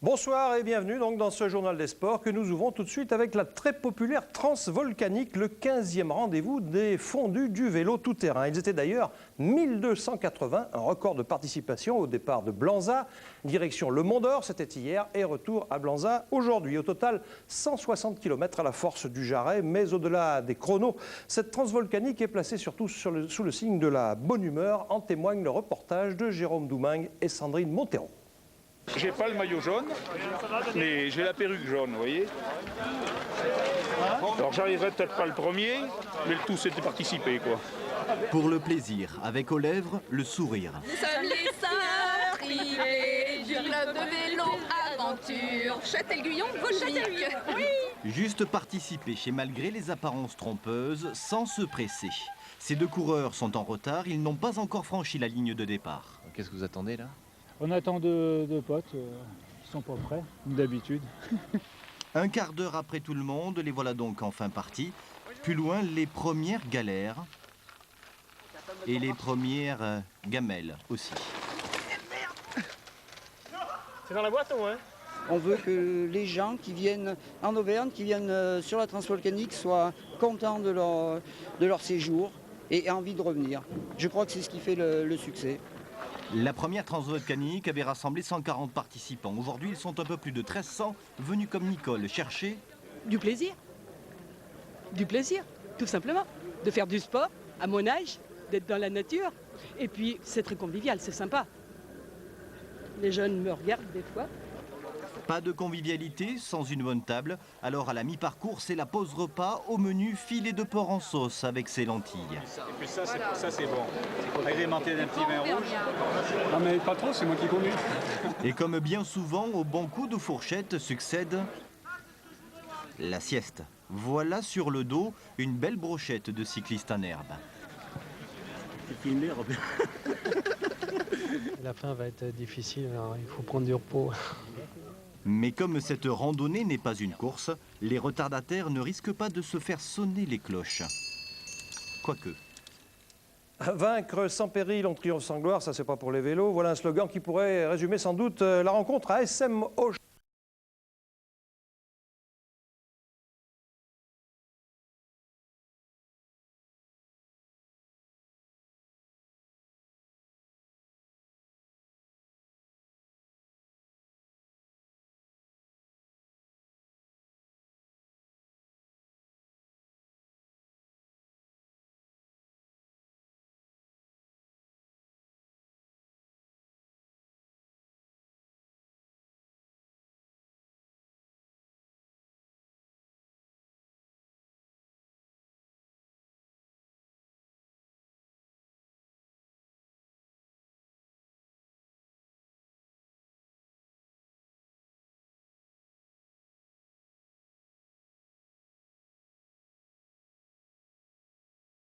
Bonsoir et bienvenue donc dans ce journal des sports que nous ouvrons tout de suite avec la très populaire Transvolcanique, le 15e rendez-vous des fondus du vélo tout-terrain. Ils étaient d'ailleurs 1280, un record de participation au départ de Blanza, direction Le Mont d'Or, c'était hier, et retour à Blanza aujourd'hui. Au total, 160 km à la force du Jarret, mais au-delà des chronos, cette Transvolcanique est placée surtout sous le signe de la bonne humeur, en témoigne le reportage de Jérôme Doumingue et Sandrine Montero. J'ai pas le maillot jaune, mais j'ai la perruque jaune, vous voyez. Alors j'arriverai peut-être pas le premier, mais le tout c'était participer, quoi. Pour le plaisir, avec aux lèvres, le sourire. Nous sommes les sœurs privées du club de vélo aventure. Châtel-Guyon, Volvic. Oui. Juste participer chez malgré les apparences trompeuses, sans se presser. Ces deux coureurs sont en retard, ils n'ont pas encore franchi la ligne de départ. Qu'est-ce que vous attendez là ? On attend deux potes qui sont pas prêts, comme d'habitude. Un quart d'heure après tout le monde, les voilà donc enfin partis. Plus loin, les premières galères et les premières gamelles aussi. C'est dans la boîte au moins. On veut que les gens qui viennent en Auvergne, qui viennent sur la Transvolcanique, soient contents de leur séjour et aient envie de revenir. Je crois que c'est ce qui fait le succès. La première Transvolcanique avait rassemblé 140 participants. Aujourd'hui, ils sont un peu plus de 1300 venus comme Nicole chercher du plaisir. Du plaisir, tout simplement. De faire du sport à mon âge, d'être dans la nature. Et puis, c'est très convivial, c'est sympa. Les jeunes me regardent des fois. Pas de convivialité sans une bonne table. Alors à la mi-parcours, c'est la pause repas au menu filet de porc en sauce avec ses lentilles. Et puis ça c'est bon. Agrémenté d'un petit vin rouge. Non mais pas trop, c'est moi qui conduis. Et comme bien souvent, au bon coup de fourchette succède la sieste. Voilà sur le dos une belle brochette de cycliste en herbe. C'est une herbe. La fin va être difficile, alors il faut prendre du repos. Mais comme cette randonnée n'est pas une course, les retardataires ne risquent pas de se faire sonner les cloches. Quoique. Vaincre sans péril, on triomphe sans gloire, ça c'est pas pour les vélos. Voilà un slogan qui pourrait résumer sans doute la rencontre à SM Auch